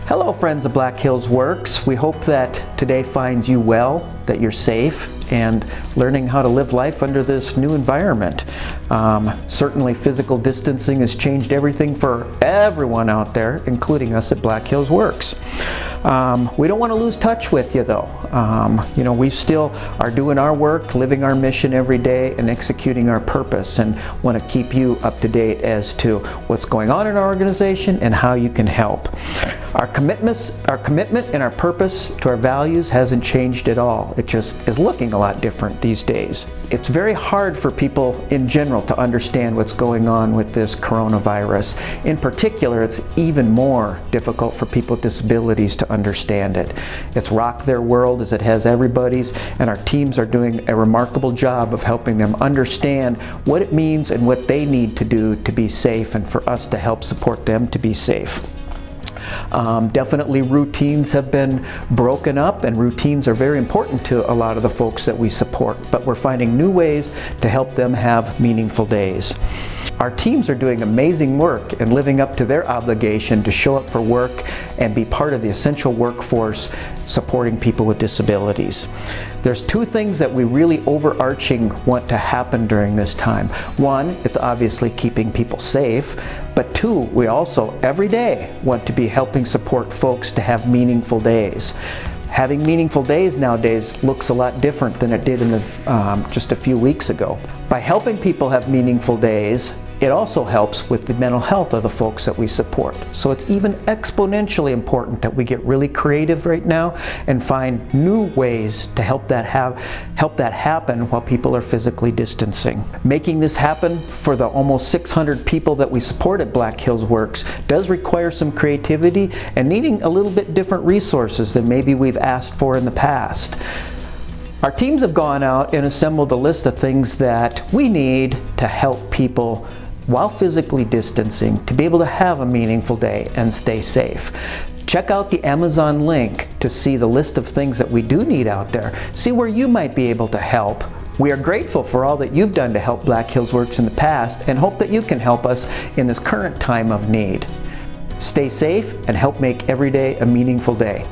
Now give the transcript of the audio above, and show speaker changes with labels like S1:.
S1: Hello friends of Black Hills Works. We hope that today finds you well, that you're safe, and learning how to live life under this new environment. Certainly physical distancing has changed everything for everyone out there, including us at Black Hills Works. We don't want to lose touch with you though. We still are doing our work, living our mission every day, and executing our purpose, and want to keep you up to date as to what's going on in our organization and how you can help. Our commitment and our purpose to our values hasn't changed at all. It just is looking a lot different these days. It's very hard for people in general to understand what's going on with this coronavirus. In particular, it's even more difficult for people with disabilities to understand it. It's rocked their world as it has everybody's, and our teams are doing a remarkable job of helping them understand what it means and what they need to do to be safe, and for us to help support them to be safe. Definitely routines have been broken up, and routines are very important to a lot of the folks that we support, but we're finding new ways to help them have meaningful days. Our teams are doing amazing work and living up to their obligation to show up for work and be part of the essential workforce supporting people with disabilities. There's two things that we really overarching want to happen during this time. One, it's obviously keeping people safe, but two, we also every day want to be helping support folks to have meaningful days. Having meaningful days nowadays looks a lot different than it did in just a few weeks ago. By helping people have meaningful days, it also helps with the mental health of the folks that we support. So it's even exponentially important that we get really creative right now and find new ways to help that happen while people are physically distancing. Making this happen for the almost 600 people that we support at Black Hills Works does require some creativity and needing a little bit different resources than maybe we've asked for in the past. Our teams have gone out and assembled a list of things that we need to help people while physically distancing to be able to have a meaningful day and stay safe. Check out the Amazon link to see the list of things that we do need out there. See where you might be able to help. We are grateful for all that you've done to help Black Hills Works in the past, and hope that you can help us in this current time of need. Stay safe and help make every day a meaningful day.